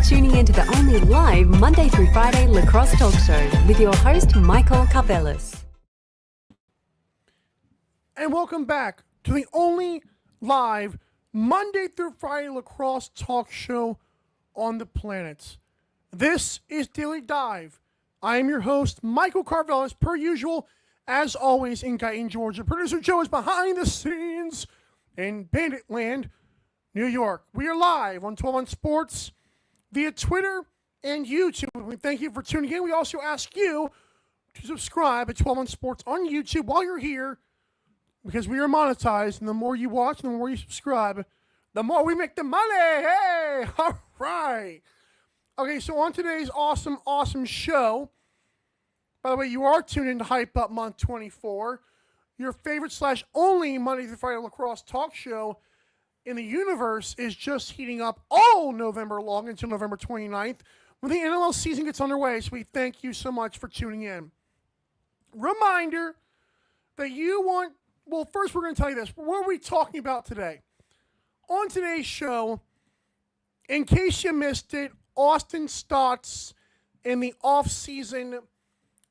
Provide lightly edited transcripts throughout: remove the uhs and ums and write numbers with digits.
tuning in to the only live Monday through Friday lacrosse talk show with your host, Michael Carvelis. And welcome back to the only live Monday through Friday lacrosse talk show on the planet. This is Daily Dive. I am your host, Michael Carvelis, per usual, as always, in Guyton, Georgia. Producer Joe is behind the scenes in Bandit Land, New York. We are live on 12 on Sports via Twitter and YouTube. We thank you for tuning in. We also ask you to subscribe at 12 on Sports on YouTube while you're here, because we are monetized, and the more you watch and the more you subscribe, the more we make the money. Hey, all right. Okay, so on today's awesome show, by the way, you are tuned in to Hype Up Month 24, your favorite / only Monday through Friday lacrosse talk show in the universe is just heating up all November long until November 29th when the NLL season gets underway. So we thank you so much for tuning in. Reminder that first we're going to tell you this. What are we talking about today? On today's show, in case you missed it, Austin Staats in the off-season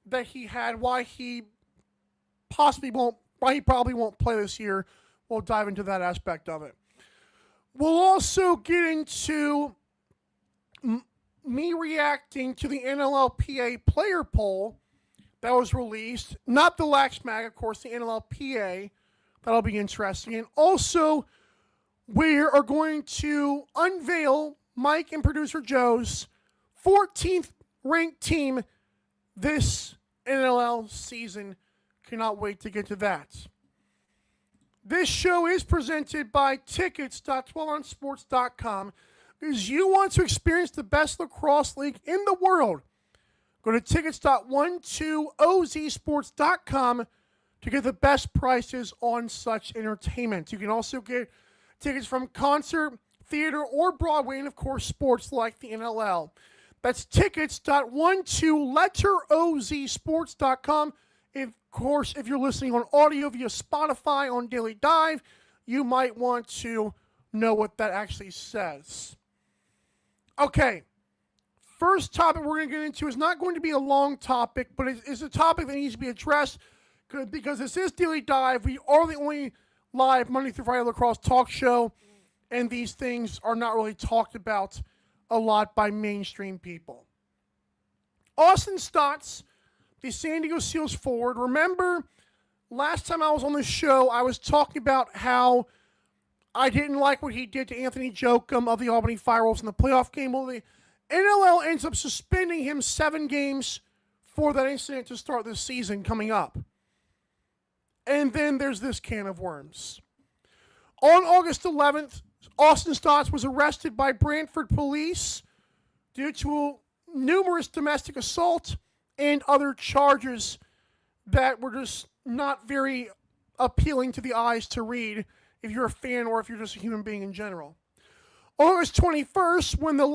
that he had, why he probably won't play this year. We'll dive into that aspect of it. We'll also get into me reacting to the NLLPA Player Poll that was released. Not the Lax Mag, of course, the NLLPA. That'll be interesting. And also, we are going to unveil Mike and producer Joe's 14th ranked team this NLL season. Cannot wait to get to that. This show is presented by tickets.12onsports.com because you want to experience the best lacrosse league in the world. Go to tickets.12ozsports.com to get the best prices on such entertainment. You can also get tickets from concert, theater, or Broadway, and of course sports like the NLL. That's tickets.12letterozsports.com. Of course, if you're listening on audio via Spotify on Daily Dive, you might want to know what that actually says. Okay, first topic we're going to get into is not going to be a long topic, but it's a topic that needs to be addressed because this is Daily Dive. We are the only live Monday through Friday lacrosse talk show, and these things are not really talked about a lot by mainstream people. Austin Staats, the San Diego Seals forward. Remember, last time I was on the show, I was talking about how I didn't like what he did to Anthony Jokum of the Albany Firewolves in the playoff game. Well, the NLL ends up suspending him 7 games for that incident to start this season coming up. And then there's this can of worms. On August 11th, Austin Staats was arrested by Brantford police due to numerous domestic assault and other charges that were just not very appealing to the eyes to read if you're a fan or if you're just a human being in general. August 21st, when the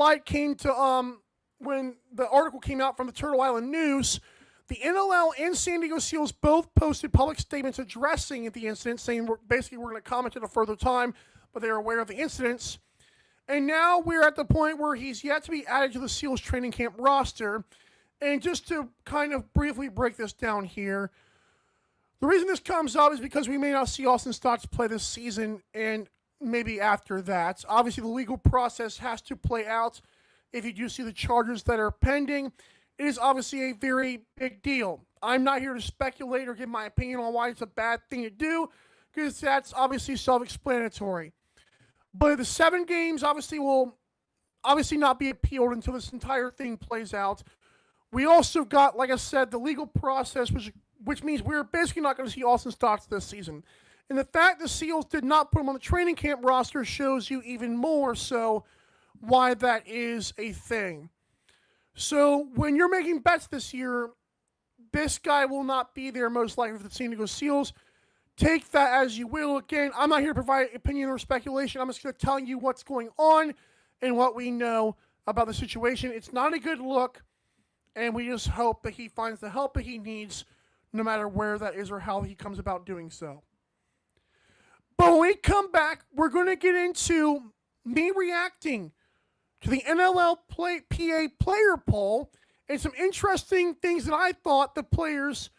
article came out from the Turtle Island News, the NLL and San Diego Seals both posted public statements addressing the incident, saying we're going to comment at a further time, but they're aware of the incidents. And now we're at the point where he's yet to be added to the Seals training camp roster. And just to kind of briefly break this down here, the reason this comes up is because we may not see Austin Staats play this season and maybe after that. Obviously, the legal process has to play out if you do see the charges that are pending. It is obviously a very big deal. I'm not here to speculate or give my opinion on why it's a bad thing to do, because that's obviously self-explanatory. But the 7 games obviously will not be appealed until this entire thing plays out. We also got, like I said, the legal process, which means we're basically not going to see Austin Staats this season. And the fact the Seals did not put him on the training camp roster shows you even more so why that is a thing. So when you're making bets this year, this guy will not be there most likely for the San Diego Seals. Take that as you will. Again, I'm not here to provide opinion or speculation. I'm just going to tell you what's going on and what we know about the situation. It's not a good look. And we just hope that he finds the help that he needs, no matter where that is or how he comes about doing so. But when we come back, we're going to get into me reacting to the NLLPA Player Poll and some interesting things that I thought the players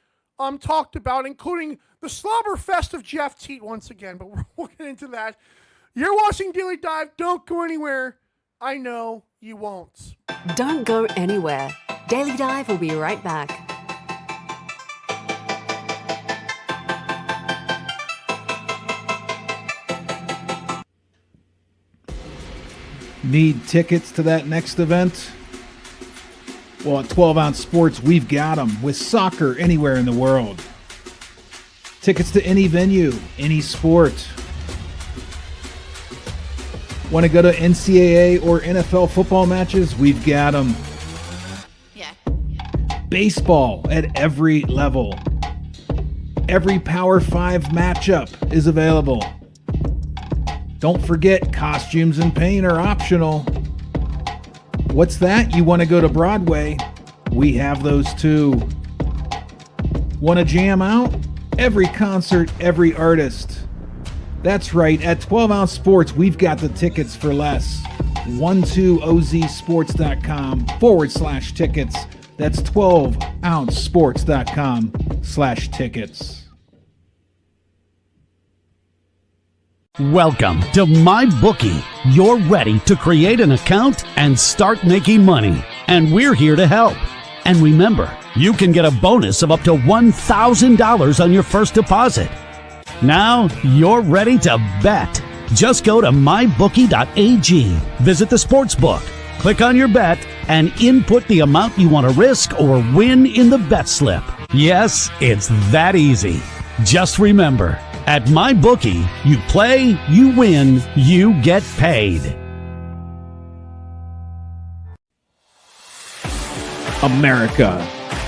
talked about, including the slobber fest of Jeff Teat once again, but we'll get into that. You're watching Daily Dive. Don't go anywhere. I know you won't. Don't go anywhere. Daily Dive will be right back. Need tickets to that next event? Well, at 12 Ounce Sports, we've got them with soccer anywhere in the world. Tickets to any venue, any sport. Want to go to NCAA or NFL football matches? We've got them. Yeah. Baseball at every level. Every Power 5 matchup is available. Don't forget, costumes and paint are optional. What's that? You want to go to Broadway? We have those too. Want to jam out? Every concert, every artist. That's right, at 12 Ounce Sports, we've got the tickets for less. 12ozsports.com/tickets. That's 12ouncesports.com/tickets. Welcome to MyBookie. You're ready to create an account and start making money, and we're here to help. And remember, you can get a bonus of up to $1,000 on your first deposit. Now you're ready to bet. Just go to mybookie.ag, visit the sportsbook, click on your bet, and input the amount you want to risk or win in the bet slip. Yes, it's that easy. Just remember, at MyBookie, you play, you win, you get paid. America,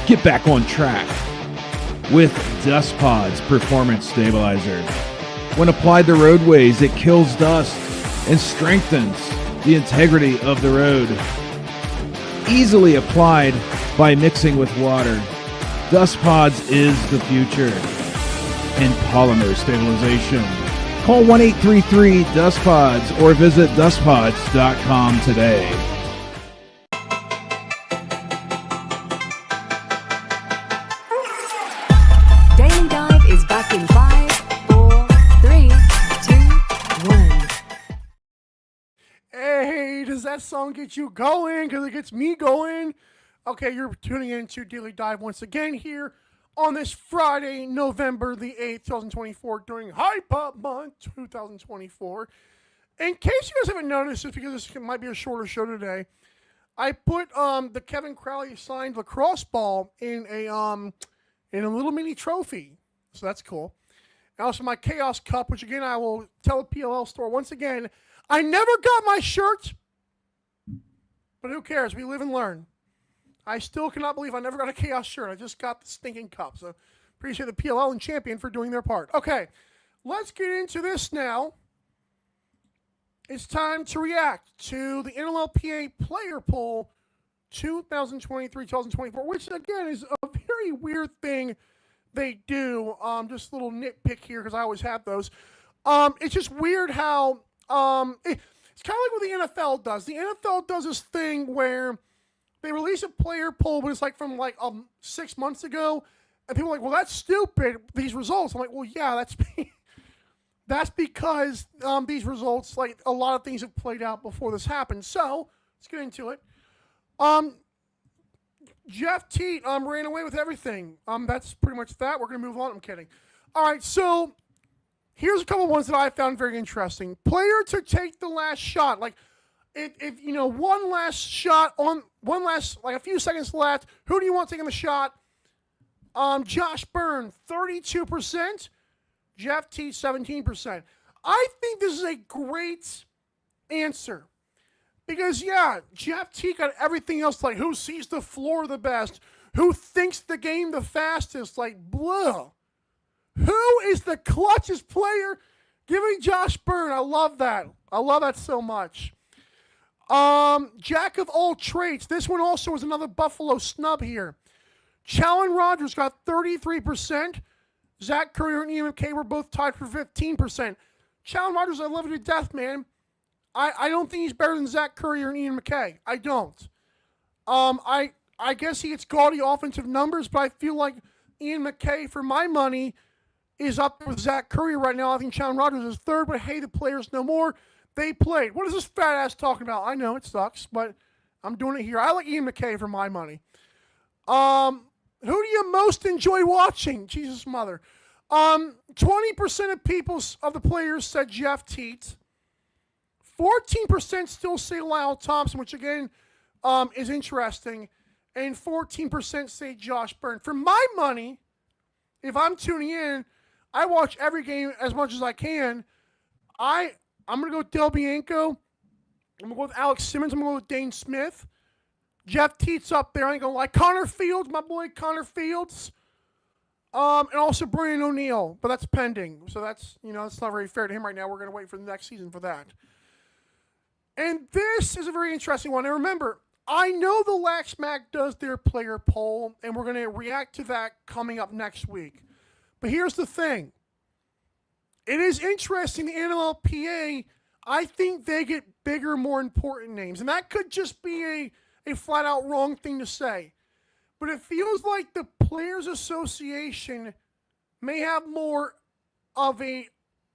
get back on track with Dust Pod's Performance Stabilizer. When applied to roadways, it kills dust and strengthens the integrity of the road. Easily applied by mixing with water, Dust Pods is the future in polymer stabilization. Call 1-833-DustPods or visit dustpods.com today. Daily Dive is back in 5, 4, 3, 2, 1. Hey, does that song get you going? Because it gets me going. Okay, you're tuning in to Daily Dive once again here on this Friday, November the 8th, 2024, during Hype Up Month 2024. In case you guys haven't noticed, it's because this might be a shorter show today, I put the Kevin Crowley signed lacrosse ball in a little mini trophy. So that's cool. And also my Chaos Cup, which again I will tell the PLL store once again, I never got my shirt, but who cares? We live and learn. I still cannot believe I never got a Chaos shirt. I just got the stinking cup. So appreciate the PLL and Champion for doing their part. Okay, let's get into this now. It's time to react to the NLLPA Player Poll 2023-2024, which again is a very weird thing they do. Just a little nitpick here because I always have those. It's just weird how it's kind of like what the NFL does. The NFL does this thing where they release a player poll, but it's like from 6 months ago, and people are like, "Well, that's stupid. These results." I'm like, "Well, yeah, that's because these results, like a lot of things have played out before this happened." So let's get into it. Jeff Teat ran away with everything. That's pretty much that. We're gonna move on. I'm kidding. All right, so here's a couple ones that I found very interesting. Player to take the last shot, like. If you know one last shot on a few seconds left, who do you want taking the shot? Josh Byrne, 32%. Jeff Teat, 17%. I think this is a great answer because Jeff Teat got everything else, like who sees the floor the best, who thinks the game the fastest, like blah. Who is the clutchest player? Giving Josh Byrne. I love that. I love that so much. Jack of all trades. This one also was another Buffalo snub here. Challen Rogers got 33%. Zach Currier and EMK were both tied for 15%. Challen Rogers, I love you to death, man. I don't think he's better than Zach Curry or Ian McKay. I don't. I guess he gets gaudy offensive numbers, but I feel like Ian McKay, for my money, is up there with Zach Curry right now. I think Shawn Rogers is third, but hey, the players no more. They played. What is this fat ass talking about? I know it sucks, but I'm doing it here. I like Ian McKay for my money. Who do you most enjoy watching? Jesus mother. 20% of the players said Jeff Teat. 14% still say Lyle Thompson, which again is interesting. And 14% say Josh Byrne. For my money, if I'm tuning in, I watch every game as much as I can. I'm going to go with Del Bianco. I'm going to go with Alex Simmons. I'm going to go with Dane Smith. Jeff Teat's up there. I ain't going to lie. Connor Fields, my boy Connor Fields. And also Brian O'Neill. But that's pending. So that's not very fair to him right now. We're going to wait for the next season for that. And this is a very interesting one. And remember, I know the LaxMac does their player poll, and we're going to react to that coming up next week. But here's the thing. It is interesting, the NLLPA, I think they get bigger, more important names. And that could just be a flat-out wrong thing to say. But it feels like the Players Association may have more of a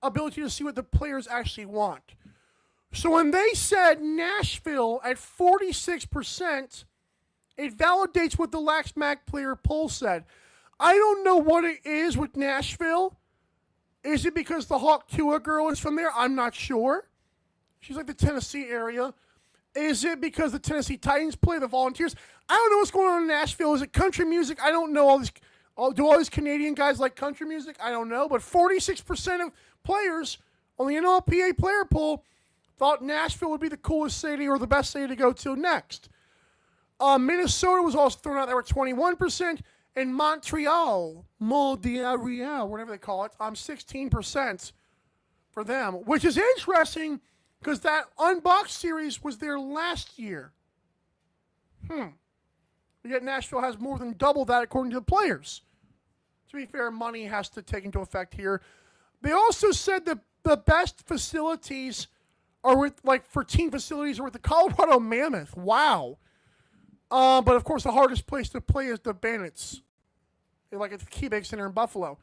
ability to see what the players actually want. So when they said Nashville at 46%, it validates what the LaxMac player poll said. I don't know what it is with Nashville. Is it because the Hawk Tua girl is from there? I'm not sure. She's like the Tennessee area. Is it because the Tennessee Titans play the Volunteers? I don't know what's going on in Nashville. Is it country music? I don't know. Do all these Canadian guys like country music? I don't know. But 46% of players on the NLLPA player poll thought Nashville would be the coolest city or the best city to go to next. Minnesota was also thrown out there with 21%, and Montreal, whatever they call it, 16% for them, which is interesting because that Unboxed series was there last year. Yet Nashville has more than double that according to the players. To be fair, money has to take into effect here. They also said that the best facilities are with, for team facilities, are with the Colorado Mammoth. Wow. But of course, the hardest place to play is the Bandits, like at the KeyBank Center in Buffalo.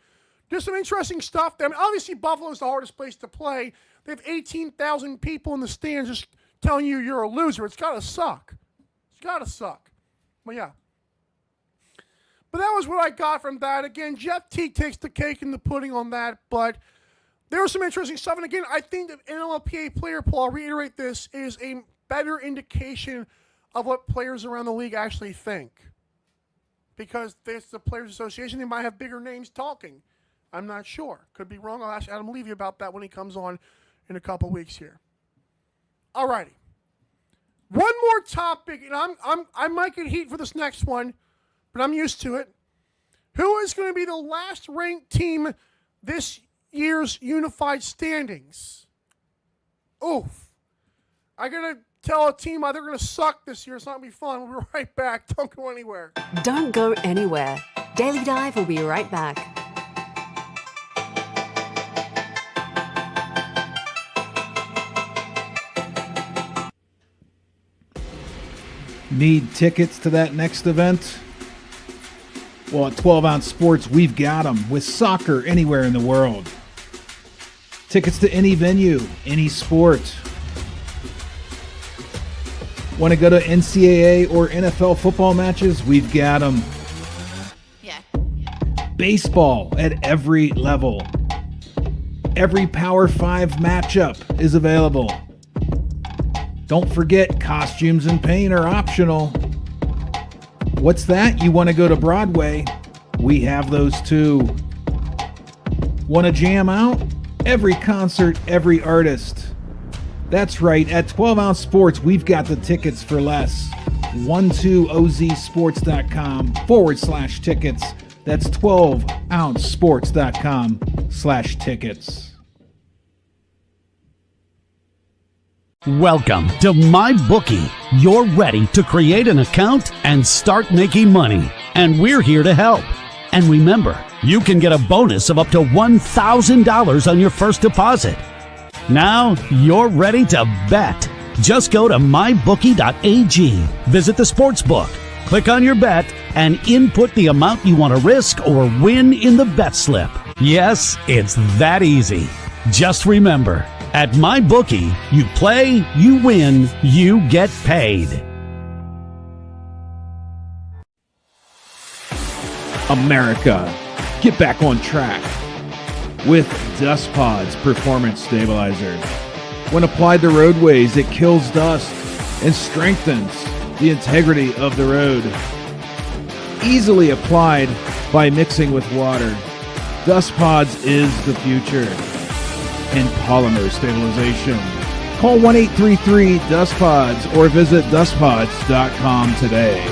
Just some interesting stuff. I mean, obviously, Buffalo is the hardest place to play. They have 18,000 people in the stands just telling you you're a loser. It's got to suck. It's got to suck. But yeah. But that was what I got from that. Again, Jeff Teague takes the cake and the pudding on that. But there was some interesting stuff. And again, I think the NLLPA player poll, I'll reiterate this, is a better indication of what players around the league actually think. Because it's the Players Association, they might have bigger names talking. I'm not sure. Could be wrong. I'll ask Adam Levy about that when he comes on in a couple weeks here. All righty. One more topic, and I might get heat for this next one, but I'm used to it. Who is going to be the last ranked team this year's unified standings? Oof. I got to tell a team they're going to suck this year. It's not going to be fun. We'll be right back. Don't go anywhere. Don't go anywhere. Daily Dive will be right back. Need tickets to that next event? Well, at 12 Ounce Sports, we've got them with soccer anywhere in the world. Tickets to any venue, any sport. Want to go to NCAA or NFL football matches? We've got them. Yeah. Baseball at every level. Every Power 5 matchup is available. Don't forget, costumes and paint are optional. What's that? You want to go to Broadway? We have those too. Want to jam out? Every concert, every artist. That's right, at 12 Ounce Sports, we've got the tickets for less. 12ozsports.com/tickets. That's 12ouncesports.com/tickets. Welcome to MyBookie. You're ready to create an account and start making money. And we're here to help. And remember, you can get a bonus of up to $1,000 on your first deposit. Now you're ready to bet. Just go to mybookie.ag, visit the sports book, click on your bet, and input the amount you want to risk or win in the bet slip. Yes, it's that easy. Just remember, at MyBookie, you play, you win, you get paid. America, get back on track with Dust Pod's Performance Stabilizer. When applied to roadways, it kills dust and strengthens the integrity of the road. Easily applied by mixing with water, Dust Pods is the future in polymer stabilization. Call 1-833-DustPods or visit dustpods.com today.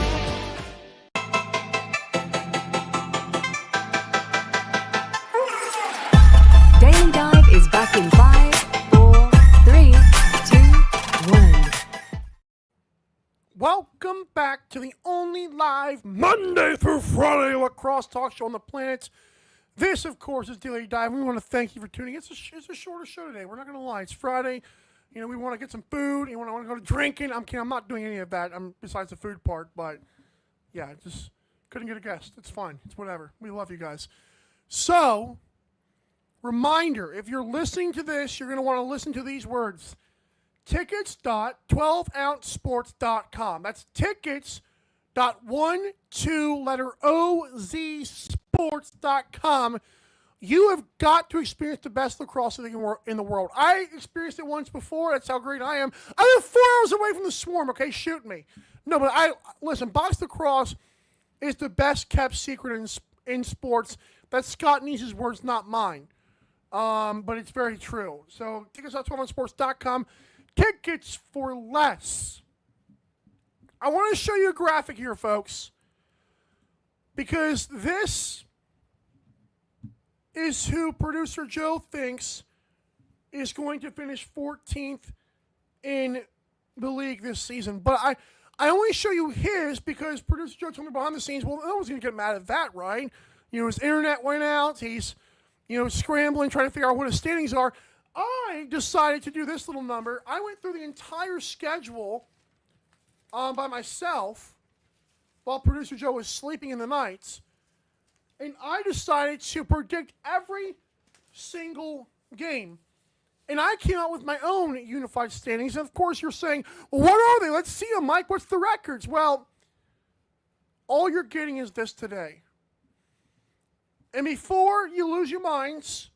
Daily Dive is back in 5, 4, 3, 2, 1. Welcome back to the only live Monday through Friday lacrosse talk show on the planet. This, of course, is Daily Dive. We want to thank you for tuning in. It's a shorter show today. We're not going to lie. It's Friday. You know, we want to get some food. You want to go to drinking. I'm kidding. I'm not doing any of that. Besides the food part. But, yeah, just couldn't get a guest. It's fine. It's whatever. We love you guys. So, reminder, if you're listening to this, you're going to want to listen to these words. Tickets.12ouncesports.com. That's tickets.12OZ sports.com. You have got to experience the best lacrosse league in the world. I experienced it once before. That's how great I am. I live 4 hours away from the Swarm, okay? Shoot me. No, but listen, box lacrosse is the best kept secret in sports. That's Scott Neese's words, not mine. But it's very true. So tickets.12ouncesports.com. Tickets for less. I want to show you a graphic here, folks, because this is who producer Joe thinks is going to finish 14th in the league this season. But I only show you his because producer Joe told me behind the scenes, well, no one's going to get mad at that, right? You know, his internet went out. He's, scrambling, trying to figure out what his standings are. I decided to do this little number. I went through the entire schedule by myself while producer Joe was sleeping in the nights. And I decided to predict every single game. And I came out with my own unified standings. And of course, you're saying, well, what are they? Let's see them, Mike. What's the records? Well, all you're getting is this today. And before you lose your minds,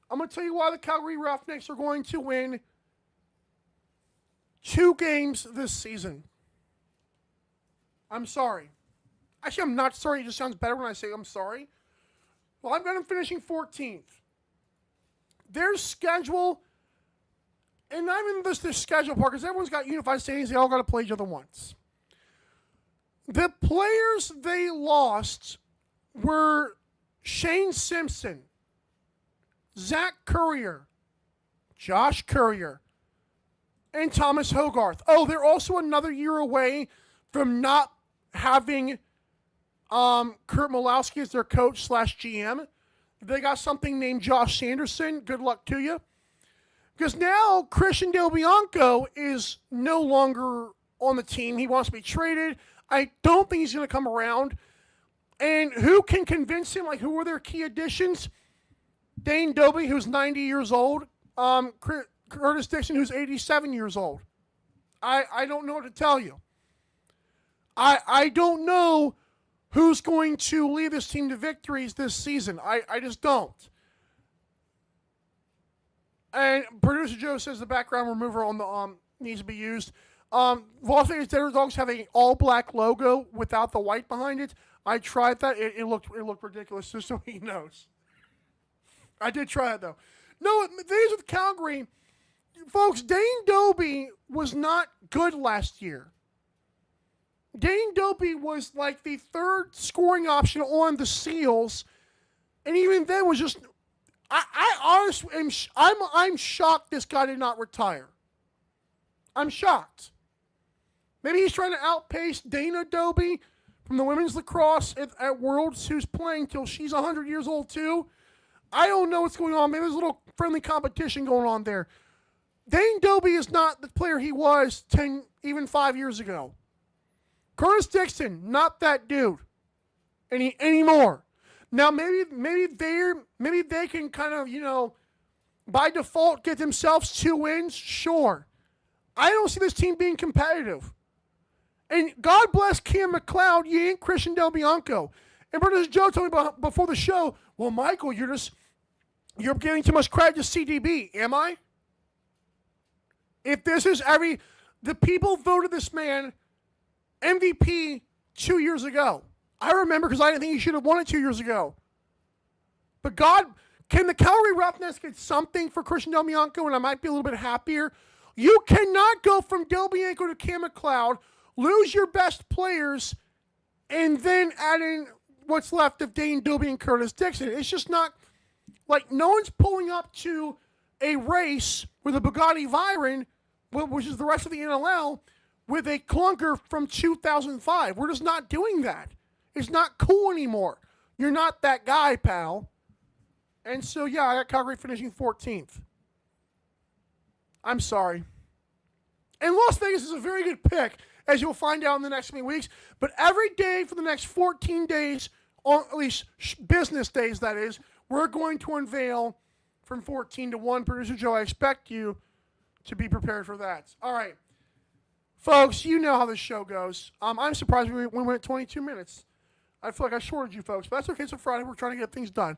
I'm going to tell you why the Calgary Roughnecks are going to win 2 games this season. I'm sorry. Actually, I'm not sorry. It just sounds better when I say I'm sorry. Well, I've got them finishing 14th. Their schedule, and not even this their schedule part, because everyone's got unified standings. They all got to play each other once. The players they lost were Shane Simpson, Zach Currier, Josh Currier, and Thomas Hogarth. Oh, they're also another year away from not having Kurt Malowski as their coach / GM. They got something named Josh Sanderson. Good luck to you. Because now Christian Del Bianco is no longer on the team. He wants to be traded. I don't think he's going to come around. And who can convince him? Like, who are their key additions? Dane Dobie, who's 90 years old. Curtis Dixon, who's 87 years old. I don't know what to tell you. I don't know who's going to lead this team to victories this season. I just don't. And producer Joe says the background remover on the needs to be used. Las Vegas Desert Dogs have an all-black logo without the white behind it. I tried that. It looked ridiculous, just so he knows. I did try it, though. No, these with Calgary, folks, Dane Dobie was not good last year. Dane Dobie was like the third scoring option on the Seals, and even then was just. I honestly am. I'm shocked this guy did not retire. I'm shocked. Maybe he's trying to outpace Dana Dobie from the women's lacrosse at Worlds, who's playing till she's 100 years old too. I don't know what's going on. Maybe there's a little friendly competition going on there. Dane Doby is not the player he was 10, even 5 years ago. Curtis Dixon, not that dude anymore. Now maybe they can kind of, by default get themselves 2 wins. Sure. I don't see this team being competitive. And God bless Cam McLeod, you ain't Christian Del Bianco. And Brother Joe told me before the show, well, Michael, you're giving too much credit to CDB. Am I? If this is the people voted this man MVP 2 years ago. I remember because I didn't think he should have won it 2 years ago. But God, can the Calgary Roughnecks get something for Christian Del Bianco and I might be a little bit happier? You cannot go from Del Bianco to Cam McLeod, lose your best players, and then add in what's left of Dane Doby and Curtis Dixon. It's just not, like, no one's pulling up to a race with a Bugatti Veyron, which is the rest of the NLL, with a clunker from 2005. We're just not doing that. It's not cool anymore. You're not that guy, pal. And so, yeah, I got Calgary finishing 14th. I'm sorry. And Las Vegas is a very good pick, as you'll find out in the next few weeks. But every day for the next 14 days, or at least business days, that is, we're going to unveil from 14 to 1. Producer Joe, I expect you to be prepared for that. All right. Folks, you know how this show goes. I'm surprised we went 22 minutes. I feel like I shorted you folks, but that's okay. It's a Friday. We're trying to get things done.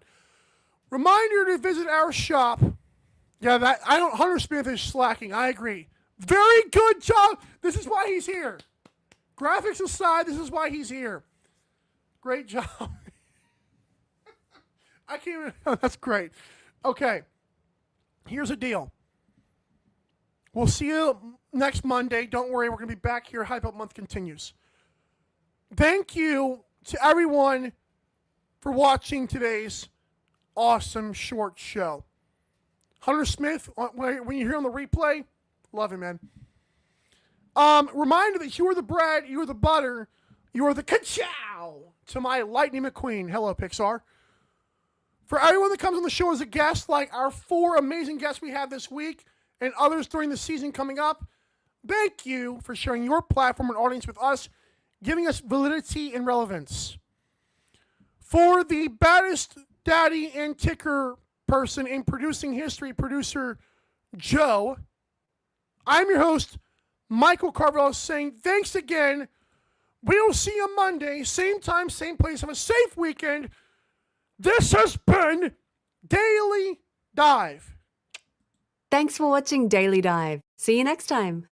Reminder to visit our shop. Yeah, Hunter Smith is slacking. I agree. Very good job. This is why he's here. Graphics aside, this is why he's here. Great job. I can't even. That's great. Okay. Here's the deal. We'll see you next Monday. Don't worry. We're going to be back here. Hype Up Month continues. Thank you to everyone for watching today's awesome short show. Hunter Smith, when you hear on the replay, love him, man. Reminder that you are the bread, you are the butter, you are the ka-chow to my Lightning McQueen. Hello, Pixar. For everyone that comes on the show as a guest, like our 4 amazing guests we have this week and others during the season coming up, thank you for sharing your platform and audience with us, giving us validity and relevance. For the baddest daddy and ticker person in producing history, producer Joe, I'm your host, Michael Carvalho, saying thanks again. We will see you Monday, same time, same place. Have a safe weekend. This has been Daily Dive. Thanks for watching Daily Dive. See you next time.